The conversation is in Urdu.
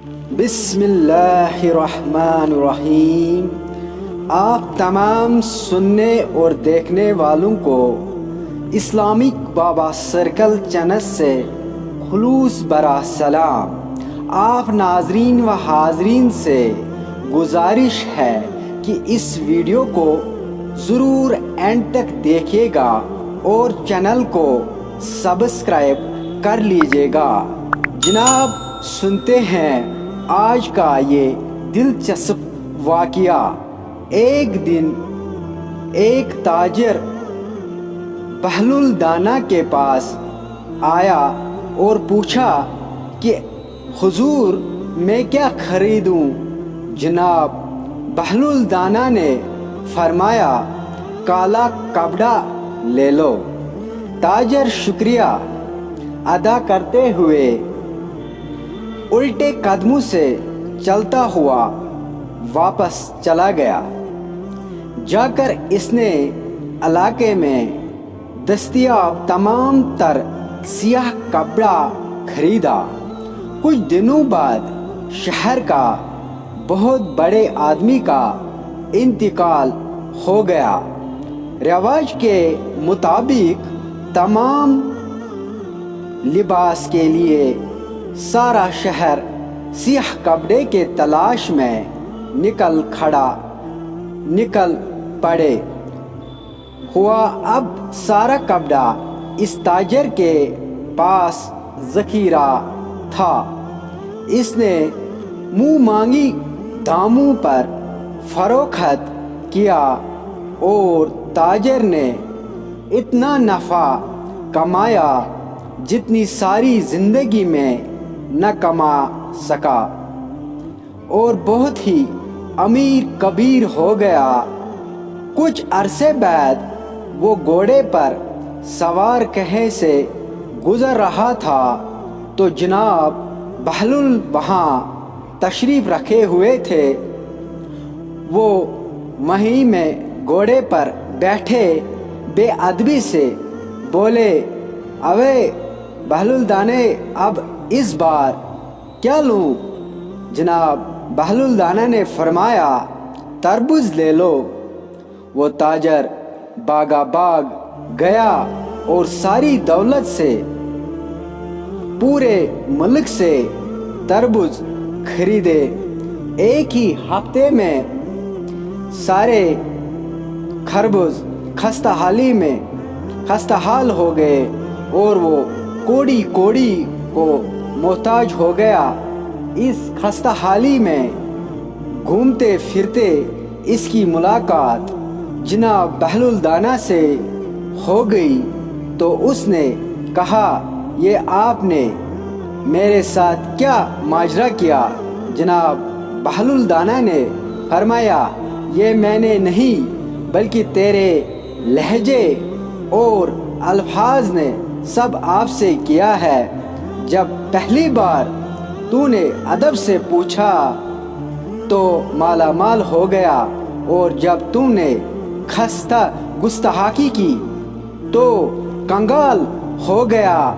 بسم اللہ الرحمن الرحیم۔ آپ تمام سننے اور دیکھنے والوں کو اسلامک بابا سرکل چینل سے خلوص برا سلام۔ آپ ناظرین و حاضرین سے گزارش ہے کہ اس ویڈیو کو ضرور اینڈ تک دیکھیے گا اور چینل کو سبسکرائب کر لیجیے گا۔ جناب سنتے ہیں آج کا یہ دلچسپ واقعہ۔ ایک دن ایک تاجر بہلول دانا کے پاس آیا اور پوچھا کہ حضور میں کیا خریدوں؟ جناب بہلول دانا نے فرمایا کالا کپڑا لے لو۔ تاجر شکریہ ادا کرتے ہوئے الٹے قدموں سے چلتا ہوا واپس چلا گیا۔ جا کر اس نے علاقے میں دستیاب تمام تر سیاہ کپڑا خریدا۔ کچھ دنوں بعد شہر کا بہت بڑے آدمی کا انتقال ہو گیا۔ رواج کے مطابق تمام لباس کے لیے سارا شہر سیاہ کپڑے کے تلاش میں نکل پڑے ہوا۔ اب سارا کپڑا اس تاجر کے پاس ذخیرہ تھا۔ اس نے منہ مانگی داموں پر فروخت کیا اور تاجر نے اتنا نفع کمایا جتنی ساری زندگی میں نہ کما سکا، اور بہت ہی امیر کبیر ہو گیا۔ کچھ عرصے بعد وہ گھوڑے پر سوار کہیں سے گزر رہا تھا تو جناب بہلول وہاں تشریف رکھے ہوئے تھے۔ وہ وہیں میں گھوڑے پر بیٹھے بے ادبی سے بولے، اوے بہلول دانے، اب اس بار کیا لوں؟ جناب بہلول دانا نے فرمایا تربوز لے لو۔ وہ تاجر باغا باغ گیا اور ساری دولت سے پورے ملک سے تربوز خریدے۔ ایک ہی ہفتے میں سارے خربوز خستہ حال ہو گئے اور وہ کوڑی کو محتاج ہو گیا۔ اس خستہ حالی میں گھومتے پھرتے اس کی ملاقات جناب بہلول دانا سے ہو گئی تو اس نے کہا، یہ آپ نے میرے ساتھ کیا ماجرا کیا؟ جناب بہلول دانا نے فرمایا، یہ میں نے نہیں بلکہ تیرے لہجے اور الفاظ نے سب آپ سے کیا ہے۔ جب پہلی بار تو نے ادب سے پوچھا تو مالا مال ہو گیا، اور جب تم نے گستاخی کی تو کنگال ہو گیا۔